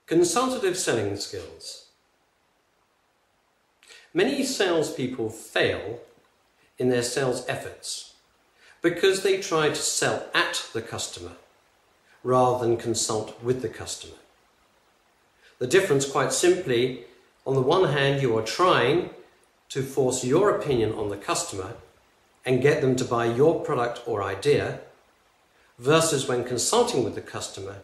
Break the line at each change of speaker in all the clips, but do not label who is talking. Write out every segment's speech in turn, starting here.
Consultative selling skills. Many salespeople fail in their sales efforts because they try to sell at the customer rather than consult with the customer. The difference, quite simply, on the one hand, you are trying to force your opinion on the customer and get them to buy your product or idea, versus when consulting with the customer,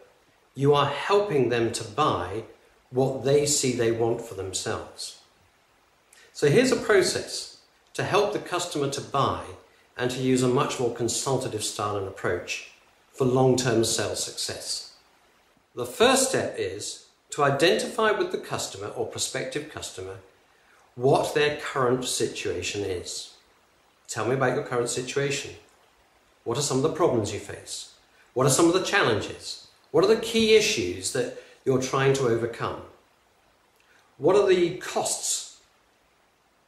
you are helping them to buy what they see they want for themselves. So here's a process to help the customer to buy and to use a much more consultative style and approach for long-term sales success. The first step is to identify with the customer or prospective customer what their current situation is. Tell me about your current situation. What are some of the problems you face? What are some of the challenges? What are the key issues that you're trying to overcome? What are the costs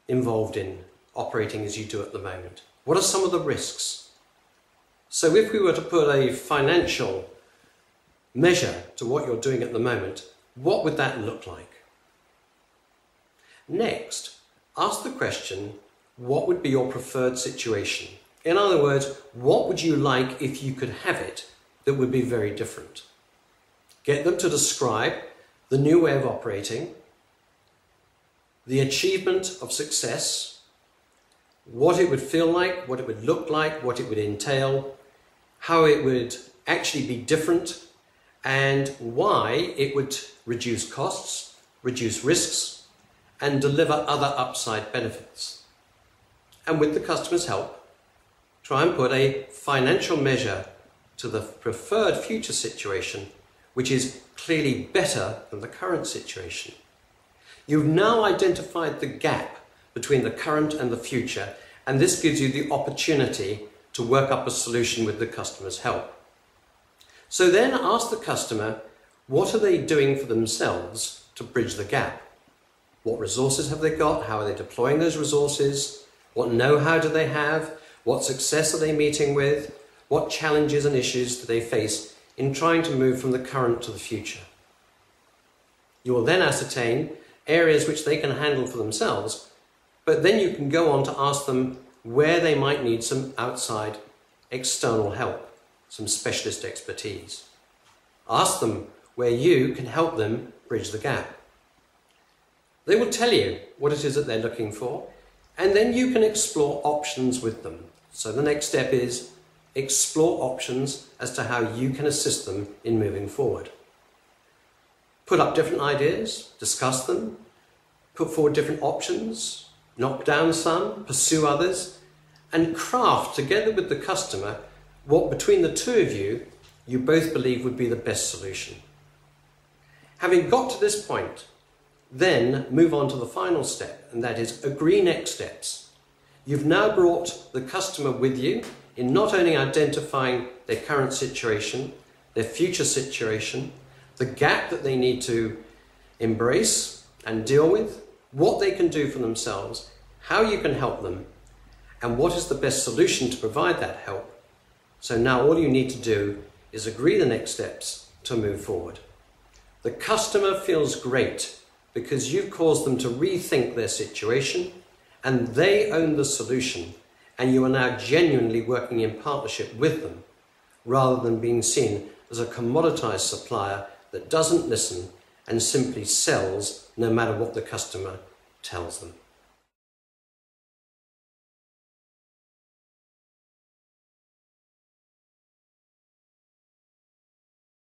involved in operating as you do at the moment? What are some of the risks? So if we were to put a financial measure to what you're doing at the moment, what would that look like? Next, ask the question, what would be your preferred situation? In other words, what would you like if you could have it that would be very different? Get them to describe the new way of operating, the achievement of success, what it would feel like, what it would look like, what it would entail, how it would actually be different, and why it would reduce costs, reduce risks, and deliver other upside benefits. And with the customer's help, try and put a financial measure to the preferred future situation, which is clearly better than the current situation. You've now identified the gap between the current and the future, and this gives you the opportunity to work up a solution with the customer's help. So then ask the customer, what are they doing for themselves to bridge the gap? What resources have they got? How are they deploying those resources? What know-how do they have? What success are they meeting with? What challenges and issues do they face in trying to move from the current to the future? You will then ascertain areas which they can handle for themselves, but then you can go on to ask them where they might need some outside external help, some specialist expertise. Ask them where you can help them bridge the gap. They will tell you what it is that they're looking for, and then you can explore options with them. So the next step is explore options as to how you can assist them in moving forward. Put up different ideas, discuss them, put forward different options, knock down some, pursue others, and craft together with the customer what between the two of you, you both believe would be the best solution. Having got to this point, then move on to the final step, and that is agree next steps. You've now brought the customer with you in not only identifying their current situation, their future situation, the gap that they need to embrace and deal with, what they can do for themselves, how you can help them, and what is the best solution to provide that help. So now all you need to do is agree the next steps to move forward. The customer feels great because you've caused them to rethink their situation, and they own the solution, and you are now genuinely working in partnership with them, rather than being seen as a commoditized supplier that doesn't listen and simply sells no matter what the customer tells them.